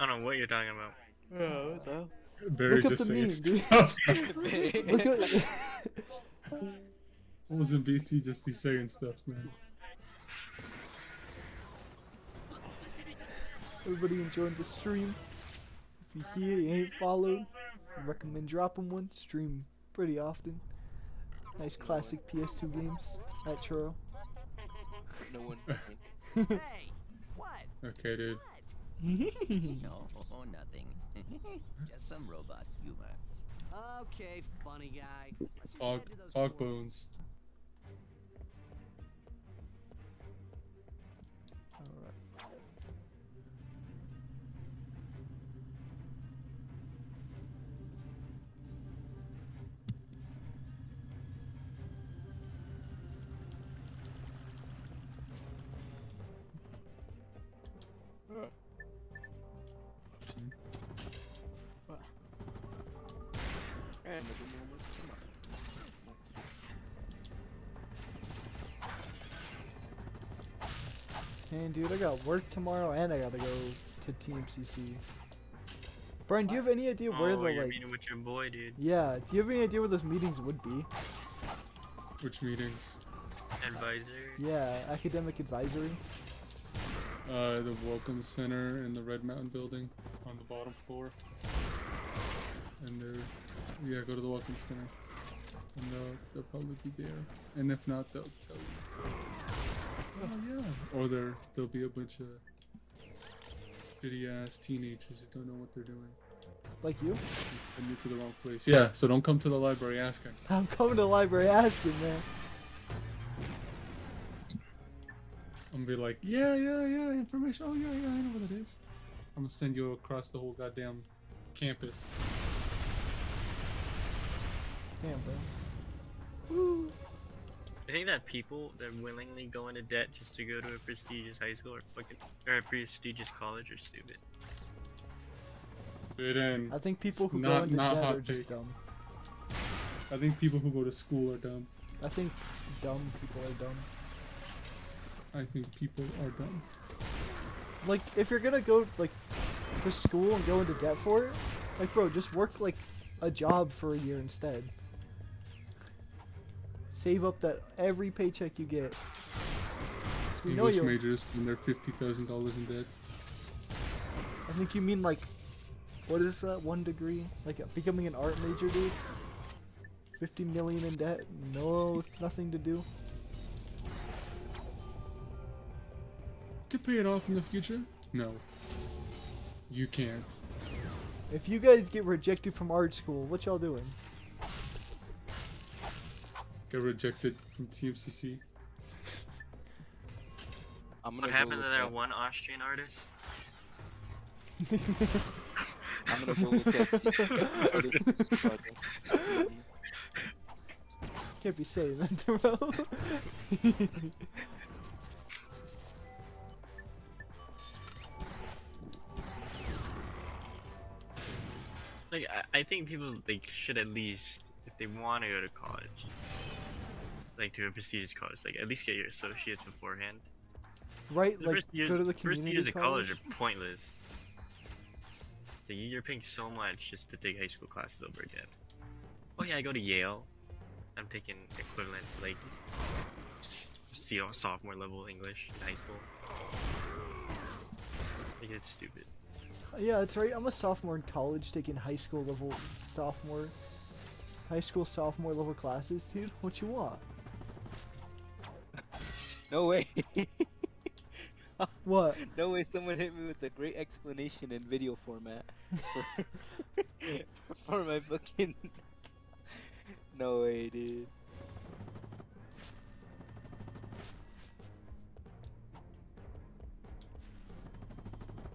Speaker 4: I don't know what you're talking about.
Speaker 2: Oh, what's up?
Speaker 7: Barry
Speaker 1: Look up
Speaker 7: just
Speaker 1: the
Speaker 7: saying
Speaker 1: meme,
Speaker 7: stuff.
Speaker 1: Look at...
Speaker 7: Wasn't BC just be saying stuff, man?
Speaker 1: Everybody enjoying the stream? If you here, you ain't followed, I recommend dropping one. Stream pretty often. Nice classic PS2 games at Churro.
Speaker 2: No one.
Speaker 10: Hey, what?
Speaker 7: Okay, dude.
Speaker 5: No, nothing. Just some robot humor.
Speaker 10: Okay, funny guy. Let's just
Speaker 7: Hog,
Speaker 10: head to those
Speaker 7: hog
Speaker 10: quarters.
Speaker 7: bones.
Speaker 1: Alright.
Speaker 2: And there's a moment tomorrow.
Speaker 1: Man, dude, I got work tomorrow and I gotta go to TMCC. Brian, do you have any idea where
Speaker 4: Oh,
Speaker 1: the,
Speaker 4: you're
Speaker 1: like...
Speaker 4: meeting with your boy, dude.
Speaker 1: Yeah, do you have any idea where those meetings would be?
Speaker 7: Which meetings?
Speaker 4: Advisor.
Speaker 1: Yeah, academic advisory.
Speaker 7: The Welcome Center in the Red Mountain building on the bottom floor. And yeah, go to the Welcome Center. And they'll probably be there. And if not, they'll tell you. Oh yeah. Or there'll be a bunch of shitty ass teenagers who don't know what they're doing.
Speaker 1: Like you?
Speaker 7: And send you to the wrong place. Yeah, so don't come to the library asking.
Speaker 1: I'm coming to the library asking, man.
Speaker 7: I'm gonna be like, yeah, information. Oh yeah, I know what it is. I'm gonna send you across the whole goddamn campus.
Speaker 1: Damn, bro. Woo.
Speaker 4: I think that people that willingly go into debt just to go to a prestigious high school or a prestigious college are stupid.
Speaker 7: Fit in.
Speaker 1: I think people who go
Speaker 7: Not-
Speaker 1: into
Speaker 7: not
Speaker 1: debt
Speaker 7: hot
Speaker 1: are just
Speaker 7: take.
Speaker 1: dumb.
Speaker 7: I think people who go to school are dumb.
Speaker 1: I think dumb people are dumb.
Speaker 7: I think people are dumb.
Speaker 1: Like, if you're gonna go, like, to school and go into debt for it, like, bro, just work, like, a job for a year instead. Save up that every paycheck you get. You know
Speaker 7: English
Speaker 1: you.
Speaker 7: majors when they're $50,000 in debt.
Speaker 1: I think you mean, like, what is that, 1 degree? Like, becoming an art major, dude? 50 million in debt? No, nothing to do.
Speaker 7: could pay it off in the future. No. You can't.
Speaker 1: If you guys get rejected from art school, what y'all doing?
Speaker 7: Get rejected from TMCC.
Speaker 2: I'm gonna
Speaker 4: What
Speaker 2: go
Speaker 4: happened
Speaker 2: with
Speaker 4: to that one Austrian artist?
Speaker 2: I'm gonna go with that. artist struggle.
Speaker 1: Can't be saying that, bro.
Speaker 4: Like, I think people like should at least, if they want to go to college, like to a prestigious college, like at least get your associates beforehand.
Speaker 1: Right,
Speaker 4: The
Speaker 1: like
Speaker 4: first years,
Speaker 1: go to the
Speaker 4: first
Speaker 1: community
Speaker 4: years of college
Speaker 1: college.
Speaker 4: are pointless. So you're paying so much just to take high school classes over again. Oh yeah, I go to Yale. I'm taking equivalent to like sophomore level English in high school. Like it's stupid.
Speaker 1: Yeah, that's right. I'm a sophomore in college taking high school sophomore level classes, dude. What you want?
Speaker 2: No way.
Speaker 1: What?
Speaker 2: No way. Someone hit me with a great explanation in video format for, for my fucking. No way, dude.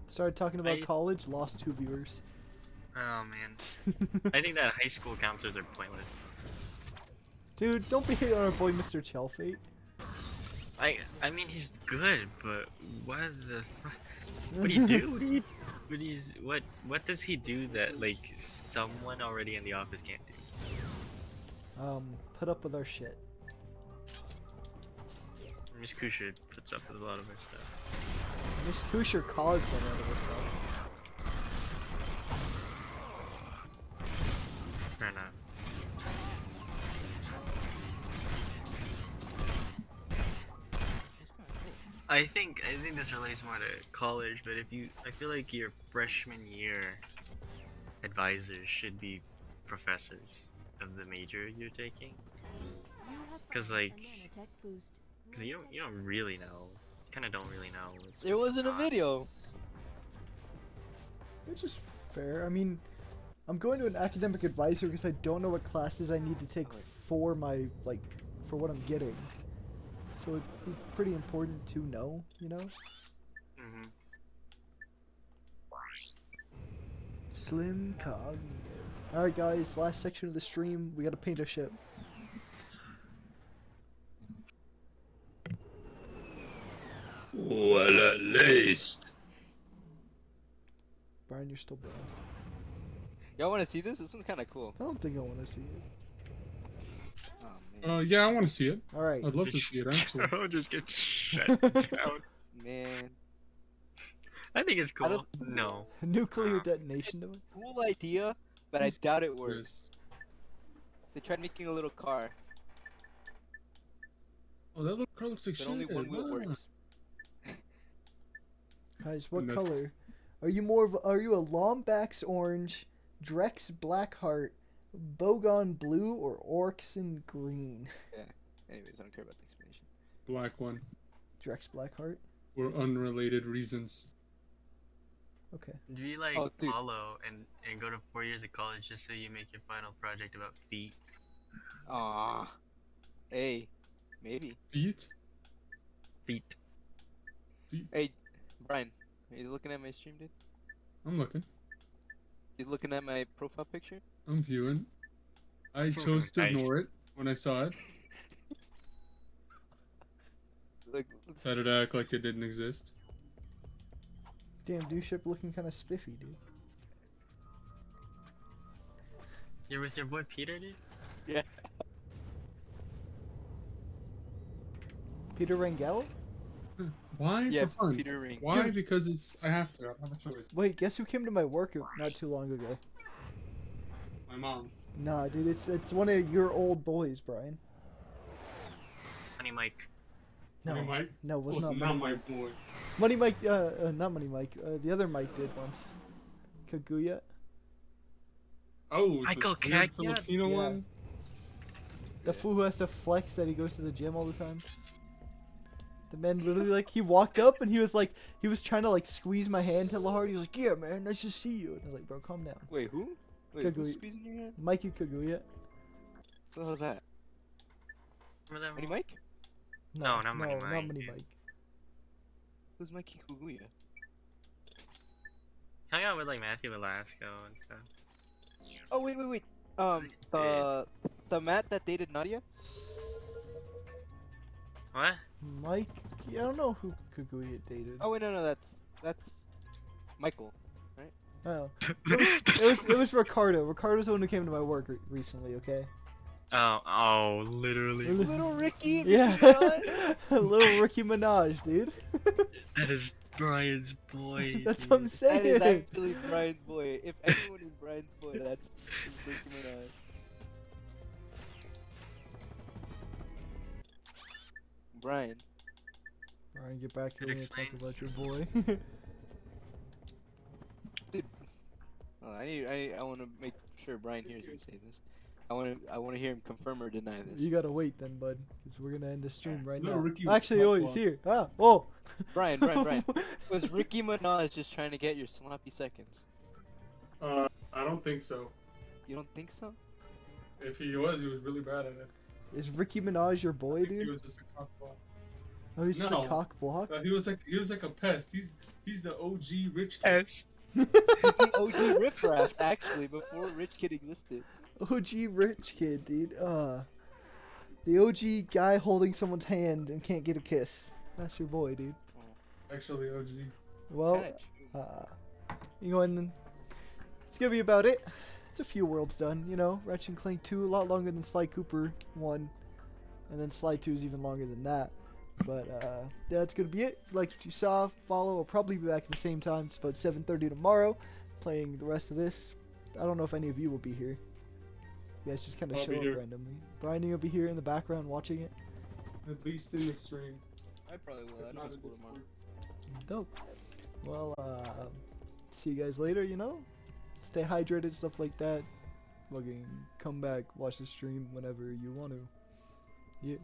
Speaker 1: Started talking about
Speaker 4: I-
Speaker 1: college, lost 2 viewers.
Speaker 4: Oh man. I think that high school counselors are pointless.
Speaker 1: Dude, don't be hating on our boy Mr. Chelfate.
Speaker 4: I mean he's good, but what the what do you do? What does he do that like someone already in the office can't do?
Speaker 1: Put up with our shit.
Speaker 4: Miss Kusha puts up with a lot of our stuff.
Speaker 1: Miss Kusher college on out of our stuff.
Speaker 4: Fair enough. I think this relates more to college, but I feel like your freshman year advisors should be professors of the major you're taking, because you don't really know, kind of don't really know.
Speaker 2: It wasn't a video.
Speaker 1: Which is fair. I mean, I'm going to an academic advisor because I don't know what classes I need to take for my, for what I'm getting. So it'd be pretty important to know, you know?
Speaker 4: Mm-hmm.
Speaker 1: Slim Cog. Alright guys, last section of the stream, we gotta paint our ship.
Speaker 11: Well, at least.
Speaker 1: Brian, you're still bad.
Speaker 2: Y'all want to see this? This one's kind of cool.
Speaker 1: I don't think I want to see it.
Speaker 2: Oh man.
Speaker 7: Yeah, I want to see it.
Speaker 1: Alright.
Speaker 7: I'd love to see it, actually.
Speaker 4: I'll just get shut down.
Speaker 2: Man.
Speaker 4: I think it's cool. No.
Speaker 1: Nuclear detonation device?
Speaker 2: Cool idea, but I doubt it works. They tried making a little car,
Speaker 7: Oh, that little car looks like
Speaker 2: but
Speaker 7: shit.
Speaker 2: only one wheel
Speaker 7: Ah.
Speaker 2: works.
Speaker 1: Guys, what
Speaker 7: That's-
Speaker 1: color? Are you a Lombax orange, Drex Blackheart, Bogon blue, or Orkson green?
Speaker 2: Yeah. Anyways, I don't care about the explanation.
Speaker 7: Black one.
Speaker 1: Drex Blackheart?
Speaker 7: For unrelated reasons.
Speaker 1: Okay.
Speaker 4: Do you like
Speaker 2: Oh, dude.
Speaker 4: follow and go to 4 years of college just so you make your final project about feet?
Speaker 2: Ah. Hey. Maybe.
Speaker 7: Feet?
Speaker 4: Feet.
Speaker 7: Feet.
Speaker 2: Hey, Brian. Are you looking at my stream, dude?
Speaker 7: I'm looking.
Speaker 2: You looking at my profile picture?
Speaker 7: I'm viewing. I chose to
Speaker 4: Nice.
Speaker 7: ignore it when I saw it.
Speaker 2: Like,
Speaker 7: Decided to act like it didn't exist.
Speaker 1: Damn, ship looking kind of spiffy, dude.
Speaker 4: You're with your boy Peter, dude?
Speaker 2: yeah.
Speaker 1: Peter Rangel?
Speaker 7: Why?
Speaker 2: Yeah,
Speaker 7: For fun.
Speaker 2: Peter Ring.
Speaker 7: Why?
Speaker 1: Dude.
Speaker 7: Because it's. I have to. I don't have a choice.
Speaker 1: Wait, guess who came to my work not too long ago?
Speaker 7: My mom.
Speaker 1: Nah, dude, it's one of your old boys, Brian.
Speaker 4: Honey Mike.
Speaker 1: No,
Speaker 7: Money Mike?
Speaker 1: no, it was
Speaker 7: Was
Speaker 1: not
Speaker 7: not
Speaker 1: Money
Speaker 7: my
Speaker 1: Mike.
Speaker 7: boy.
Speaker 1: Money Mike, not Money Mike. The other Mike did once. Kaguya.
Speaker 7: Oh,
Speaker 4: Michael
Speaker 7: the weird
Speaker 4: Cagney?
Speaker 7: Filipino
Speaker 1: Yeah.
Speaker 7: one.
Speaker 1: The fool who has to flex that he goes to the gym all the time. The man literally, like, he walked up and he was like, he was trying to, like, squeeze my hand hella hard. He was like, yeah, man, nice to see you. And I was like, bro, calm down.
Speaker 2: Wait, who? Wait,
Speaker 1: Kaguya.
Speaker 2: who's squeezing your hand?
Speaker 1: Mikey Kaguya.
Speaker 2: What the hell's that?
Speaker 4: Remember that
Speaker 2: Money
Speaker 4: one?
Speaker 2: Mike?
Speaker 4: No, not Money
Speaker 1: not
Speaker 4: Mike,
Speaker 1: Money
Speaker 4: dude.
Speaker 1: Mike.
Speaker 2: Who's Mikey Kaguya?
Speaker 4: Hung out with like Matthew Velasco and stuff.
Speaker 2: Oh, wait. The Matt that dated Nadia?
Speaker 4: What?
Speaker 1: Mike? Yeah, I don't know who Kaguya dated.
Speaker 2: Oh, wait, no, that's Michael.
Speaker 1: Oh. It was Ricardo. Ricardo's the one who came to my work recently, okay?
Speaker 4: Oh, literally.
Speaker 2: Little Ricky?
Speaker 1: Yeah.
Speaker 2: Minaj?
Speaker 1: Little Ricky Minaj, dude.
Speaker 4: That is Brian's boy.
Speaker 1: That's what I'm saying.
Speaker 2: That is actually Brian's boy. If anyone is Brian's boy, that's Ricky Minaj. Brian.
Speaker 1: Brian, get back here
Speaker 4: Good
Speaker 1: and talk
Speaker 4: explain.
Speaker 1: about your boy.
Speaker 2: Oh, I want to make sure Brian hears me say this. I want to hear him confirm or deny this.
Speaker 1: You gotta wait then, bud, because we're gonna end the stream right
Speaker 7: No,
Speaker 1: now.
Speaker 7: Ricky
Speaker 1: Actually,
Speaker 7: was
Speaker 1: oh,
Speaker 7: top
Speaker 1: he's here. Ah, whoa.
Speaker 2: Brian. Was Ricky Minaj just trying to get your sloppy seconds?
Speaker 7: I don't think so.
Speaker 2: You don't think so?
Speaker 7: If he was really bad at it.
Speaker 1: Is Ricky Minaj your boy,
Speaker 7: He
Speaker 1: dude?
Speaker 7: was just a cock block.
Speaker 1: Oh, he's just a
Speaker 7: No.
Speaker 1: cock block?
Speaker 7: He was like a pest. He's the OG rich kid.
Speaker 2: He's the OG riffraff, actually, before Rich Kid existed.
Speaker 1: OG rich kid, dude. The OG guy holding someone's hand and can't get a kiss. That's your boy, dude.
Speaker 7: Actually, OG.
Speaker 1: Well,
Speaker 2: Kinda true.
Speaker 1: you know, and then it's gonna be about it. It's a few worlds done, you know. Ratchet and Clank 2, a lot longer than Sly Cooper 1. And then Sly 2 is even longer than that. But, that's gonna be it. If you liked what you saw, follow. I'll probably be back at the same time. It's about 7:30 tomorrow, playing the rest of this. I don't know if any of you will be here. You guys just kind of
Speaker 7: I'll
Speaker 1: show
Speaker 7: be
Speaker 1: up
Speaker 7: here.
Speaker 1: randomly. Brian, you'll be here in the background watching it.
Speaker 7: At least in the stream.
Speaker 2: I probably will. I
Speaker 7: If
Speaker 2: don't
Speaker 7: not
Speaker 2: school
Speaker 7: in
Speaker 2: tomorrow.
Speaker 7: Discord.
Speaker 1: Dope. Well, see you guys later, you know? Stay hydrated, stuff like that. Fucking come back, watch the stream whenever you want to. Yeah.